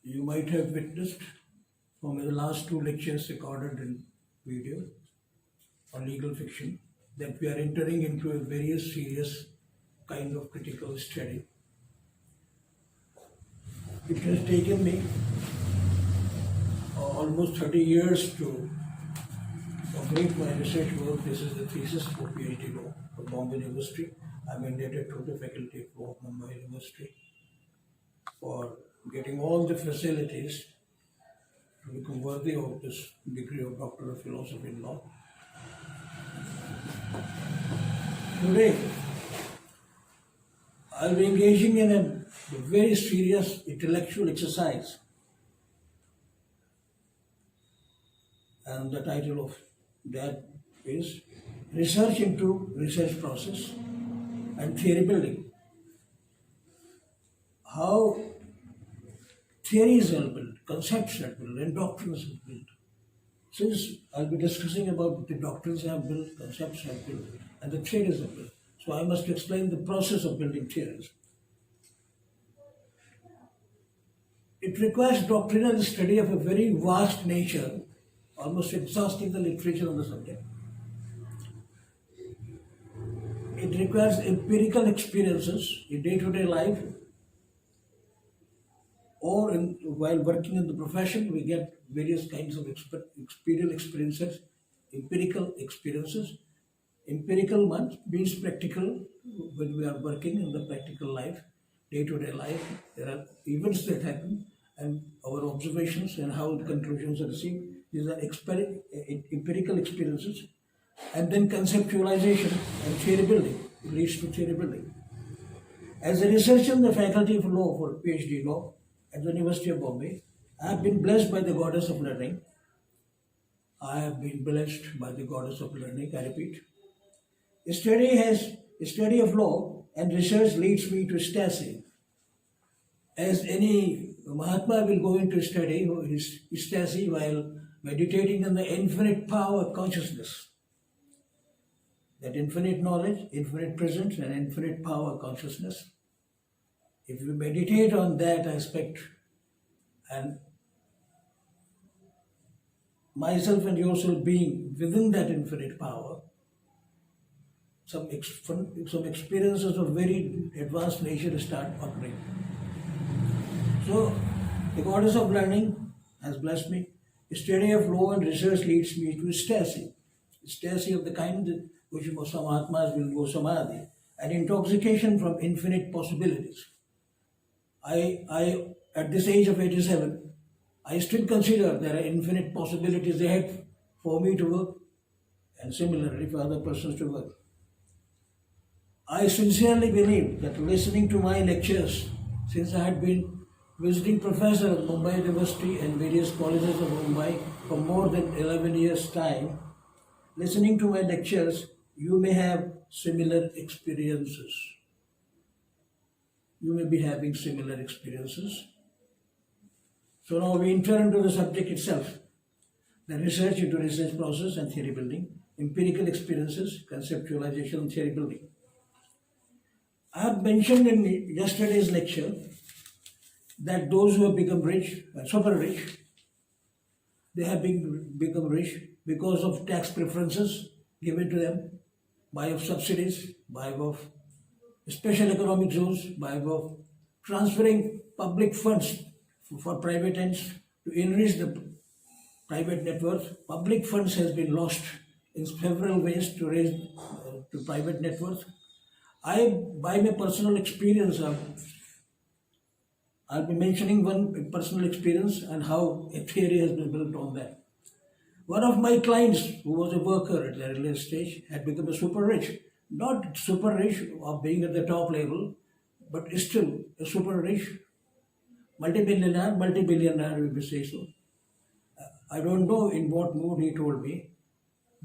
You might have witnessed from the last two lectures recorded in video on legal fiction that we are entering into a very serious kind of critical study. It has taken me almost 30 years to complete my research work. This is the thesis for PhD law from Bombay University. I'm indebted to the faculty of law of Mumbai University for getting all the facilities to become worthy of this degree of Doctor of Philosophy in Law. Today, I'll be engaging in a very serious intellectual exercise, and the title of that is Research into Research Process and Theory Building. How theories are built, concepts are built, and doctrines are built. Since I'll be discussing about the doctrines I have built, concepts I have built, and the theories I have built, so I must explain the process of building theories. It requires doctrinal study of a very vast nature, almost exhausting the literature on the subject. It requires empirical experiences in day-to-day life, or while working in the profession, we get various kinds of experiential experiences, empirical experiences. Empirical means practical. When we are working in the practical life, day-to-day life, there are events that happen, and our observations and how the conclusions are received. These are empirical experiences. And then conceptualization and theory building leads to theory building. As a researcher in the Faculty of Law for PhD Law at the University of Bombay, I have been blessed by the goddess of learning. I have been blessed by the goddess of learning, I repeat. Study of law and research leads me to ecstasy. As any Mahatma will go into study, his ecstasy while meditating on the infinite power of consciousness. That infinite knowledge, infinite presence, and infinite power of consciousness. If you meditate on that aspect, and myself and yourself being within that infinite power, some experiences of very advanced nature start occurring. So, the goddess of learning has blessed me. Study of law and research leads me to ecstasy. Ecstasy of the kind which some Atmas will go samadhi, and intoxication from infinite possibilities. I at this age of 87, I still consider there are infinite possibilities ahead for me to work, and similarly for other persons to work. I sincerely believe that listening to my lectures, since I had been visiting professor of Mumbai University and various colleges of Mumbai for more than 11 years' time, listening to my lectures, you may have similar experiences. You may be having similar experiences. So now we enter into the subject itself, the research into research process and theory building, empirical experiences, conceptualization and theory building. I have mentioned in yesterday's lecture that those who have become rich, super rich, they have become rich because of tax preferences given to them, by of subsidies, by of special economic zones, by of transferring public funds for private ends to enrich the private net worth. Public funds has been lost in several ways to raise to private net worth. By my personal experience, I'll be mentioning one personal experience and how a theory has been built on that. One of my clients, who was a worker at the earlier stage, had become a super rich. Not super rich of being at the top level, but still a super rich, multi-billionaire, we will say so. I don't know in what mood he told me.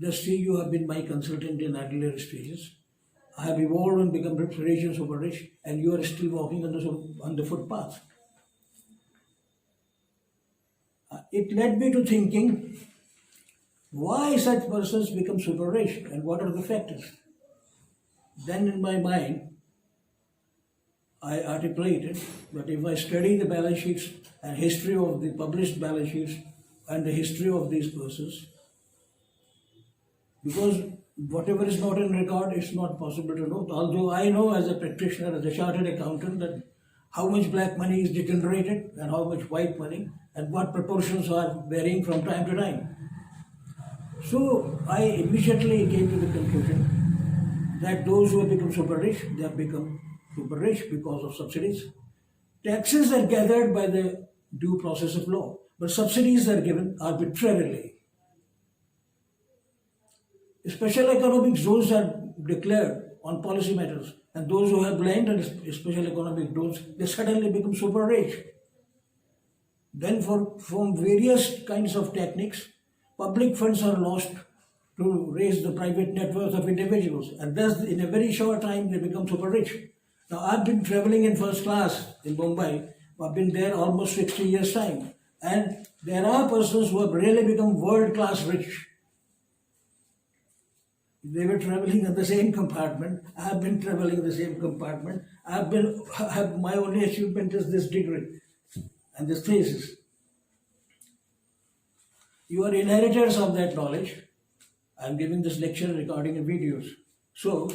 Just see, you have been my consultant in earlier stages. I have evolved and become rich and super rich, and you are still walking on the footpath. It led me to thinking, why such persons become super rich and what are the factors? Then in my mind, I articulated that if I study the balance sheets and history of the published balance sheets and the history of these persons, because whatever is not in record, it's not possible to know. Although I know as a practitioner, as a chartered accountant, that how much black money is generated and how much white money and what proportions are varying from time to time. So I immediately came to the conclusion that those who have become super rich, they have become super rich because of subsidies. Taxes are gathered by the due process of law, but subsidies are given arbitrarily. Special economic zones are declared on policy matters, and those who have land and special economic zones, they suddenly become super rich. Then from various kinds of techniques, public funds are lost to raise the private net worth of individuals, and thus in a very short time they become super rich. Now I've been traveling in first class in Mumbai. I've been there almost 60 years time, and there are persons who have really become world class rich. They were traveling in the same compartment. I've been traveling in the same compartment. My only achievement is this degree and this thesis. You are inheritors of that knowledge. I'm giving this lecture, recording in videos. So,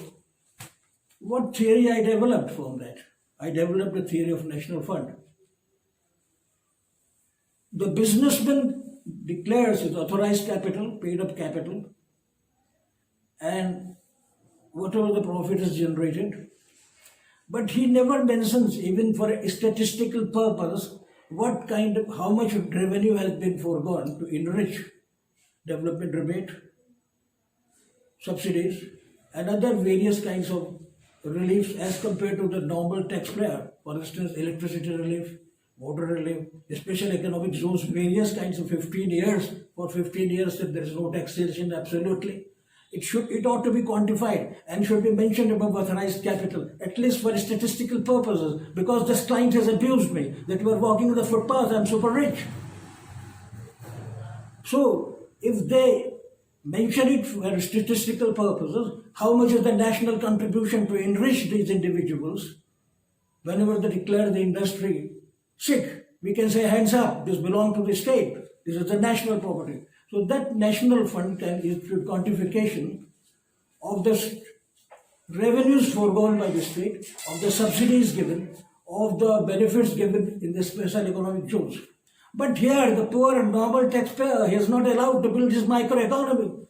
what theory I developed from that? I developed a theory of national fund. The businessman declares his authorized capital, paid up capital, and whatever the profit is generated. But he never mentions, even for a statistical purpose, how much of revenue has been foregone to enrich development rebate, subsidies, and other various kinds of reliefs as compared to the normal taxpayer. For instance, electricity relief, water relief, special economic zones, various kinds of 15 years. For 15 years, if there is no taxation, absolutely. It ought to be quantified and should be mentioned above authorized capital, at least for statistical purposes, because this client has abused me, that you are walking on the footpath, I'm super rich. So, if they mention it for statistical purposes, how much is the national contribution to enrich these individuals? Whenever they declare the industry sick, we can say hands up, this belongs to the state, this is the national property. So that national fund is quantification of the revenues foregone by the state, of the subsidies given, of the benefits given in the special economic zones. But here, the poor and normal taxpayer, he is not allowed to build his microeconomy.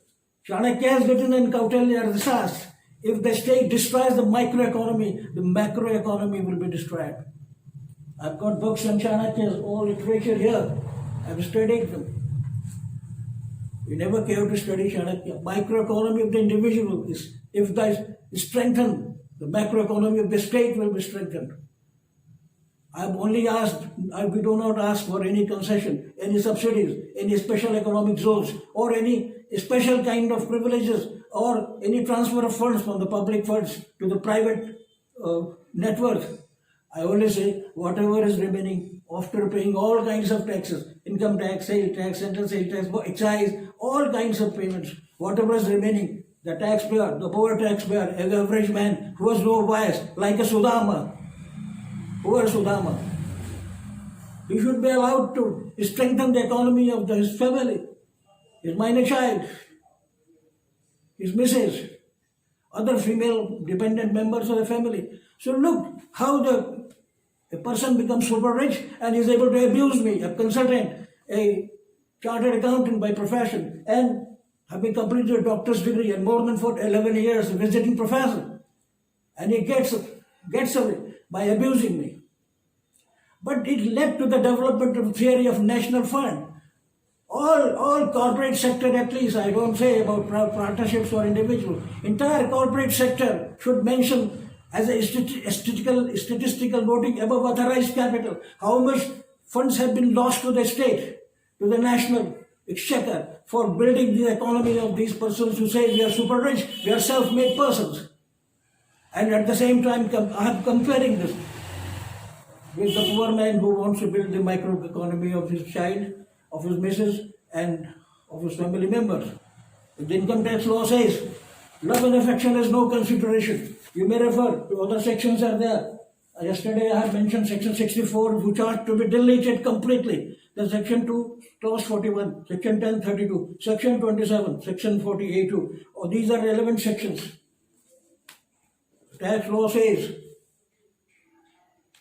Chanakya has written in Kautilya Arsas, if the state destroys the microeconomy, the macroeconomy will be destroyed. I've got books on Chanakya's all literature here. I've studied them. We never care to study Chanakya. Microeconomy of the individual is, if that is strengthened, the macroeconomy of the state will be strengthened. I've only asked, we do not ask for any concession, any subsidies, any special economic zones, or any special kind of privileges, or any transfer of funds from the public funds to the private net worth. I only say whatever is remaining after paying all kinds of taxes, income tax, sale tax, central sale tax, excise, all kinds of payments, whatever is remaining, the taxpayer, the poor taxpayer, an average man who has no bias, like a Sudama, poor Sudama, he should be allowed to strengthen the economy of his family, his minor child, his missus, other female dependent members of the family. So look how a person becomes super rich and is able to abuse me, a consultant, a chartered accountant by profession, and having completed a doctor's degree and more than 11 years a visiting professor. And he gets away by abusing me. But it led to the development of theory of national fund. All corporate sector, at least, I don't say about partnerships or individuals, entire corporate sector should mention as a statistical noting above authorized capital how much funds have been lost to the state, to the national exchequer for building the economy of these persons who say we are super rich, we are self-made persons. And at the same time, I am comparing this with the poor man who wants to build the microeconomy of his child, of his missus, and of his family members. The income tax law says, love and affection is no consideration. You may refer to other sections are there. Yesterday I had mentioned section 64, which are to be deleted completely. The section 2, clause 41, section 10, 32, section 27, section 48. Oh, these are relevant sections. Tax law says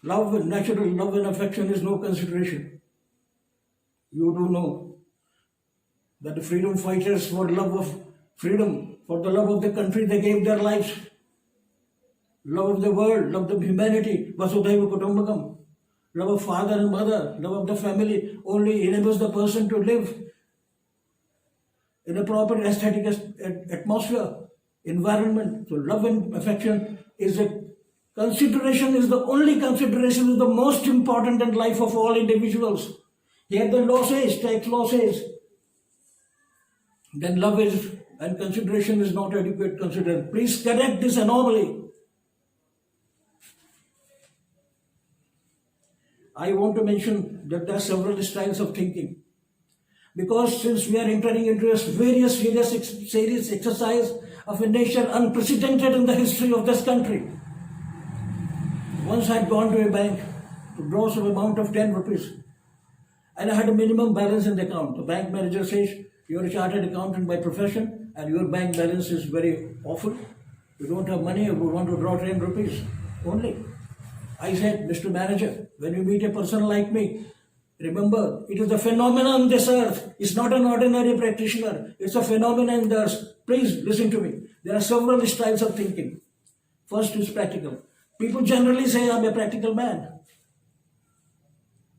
love, natural love and affection is no consideration. You do know that the freedom fighters, for love of freedom, for the love of the country, they gave their lives. Love of the world, love of humanity, Vasudhaiva Kutumbakam. Love of father and mother, love of the family only enables the person to live in a proper aesthetic atmosphere, environment. So love and affection is a consideration, is the only consideration, is the most important in life of all individuals. Here the law says, tax law says, then love is and consideration is not adequate considered. Please correct this anomaly. I want to mention that there are several styles of thinking. Because since we are entering into a various serious exercise of a nature unprecedented in the history of this country. Once I had gone to a bank to draw some amount of 10 rupees and I had a minimum balance in the account. The bank manager says, you're a chartered accountant by profession and your bank balance is very awful. You don't have money, you want to draw 10 rupees only. I said, Mr. Manager, when you meet a person like me, remember, it is a phenomenon on this earth. It's not an ordinary practitioner. It's a phenomenon in the earth. Please listen to me. There are several styles of thinking. First is practical. People generally say, I'm a practical man.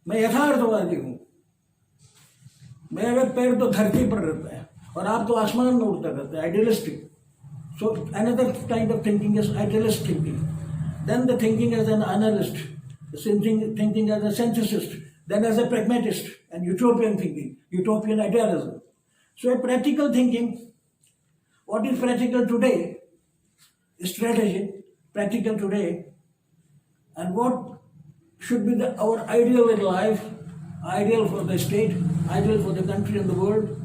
मैं यथार्थवादी हूँ. मेरा पैर तो धरती पर रहता है और आप तो आसमान में उड़ते रहते हैं. Idealistic. So another kind of thinking is idealist thinking. Then the thinking as an analyst, thinking as a synthesist, then as a pragmatist and utopian thinking, utopian idealism. So a practical thinking, what is practical today, strategy, practical today, and what should be our ideal in life, ideal for the state, ideal for the country and the world.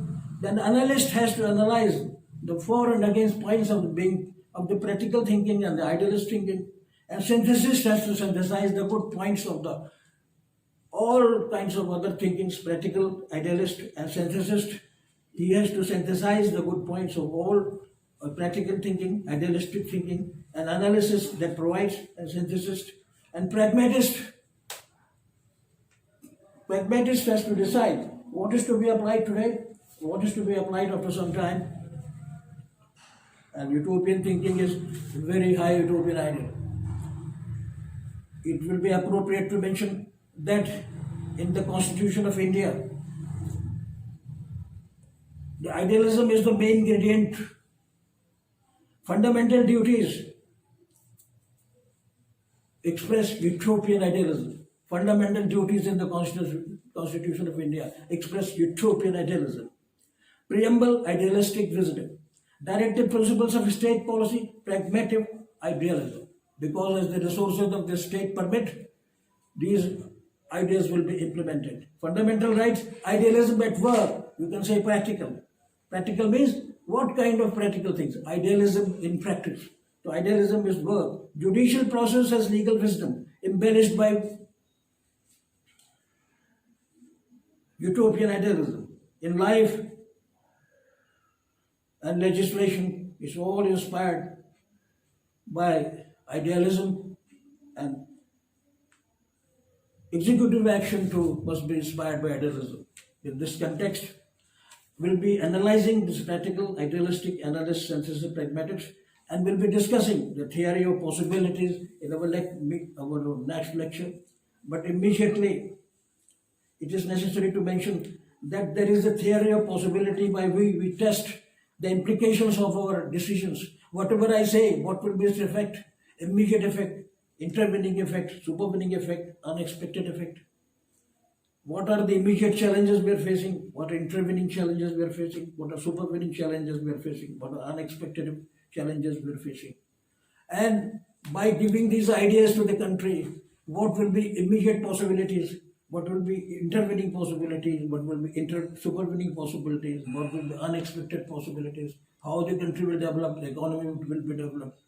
Then the analyst has to analyze the for and against points of the practical thinking and the idealist thinking. And synthesist has to synthesize the good points of the all kinds of other thinkings, practical, idealist, and synthesist. He has to synthesize the good points of all practical thinking, idealistic thinking, and analysis that provides a synthesis. And pragmatist has to decide what is to be applied today, what is to be applied after some time. And utopian thinking is very high utopian ideal. It will be appropriate to mention that in the Constitution of India, the idealism is the main ingredient. Fundamental duties express utopian idealism. Fundamental duties in the Constitution of India express utopian idealism. Preamble, idealistic wisdom. Directive principles of state policy, pragmatic idealism. Because as the resources of the state permit, these ideas will be implemented. Fundamental rights, idealism at work, you can say practical. Practical means what kind of practical things? Idealism in practice. So idealism is work. Judicial process as legal wisdom, embellished by utopian idealism. In life and legislation is all inspired by idealism, and executive action too must be inspired by idealism. In this context, we'll be analyzing this practical, idealistic, analyst, synthesis, pragmatics, and we'll be discussing the theory of possibilities in our next lecture. But immediately, it is necessary to mention that there is a theory of possibility by which we test the implications of our decisions. Whatever I say, what will be its effect? Immediate effect, intervening effect, supervening effect, unexpected effect. What are the immediate challenges we are facing? What are intervening challenges we are facing? What are supervening challenges we are facing? What are unexpected challenges we are facing? And by giving these ideas to the country, what will be immediate possibilities? What will be intervening possibilities? What will be supervening possibilities? What will be unexpected possibilities? How the country will develop, the economy will be developed.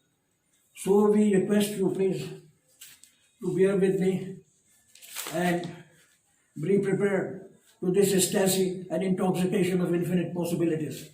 So we request you, please, to bear with me and be prepared to this ecstasy and intoxication of infinite possibilities.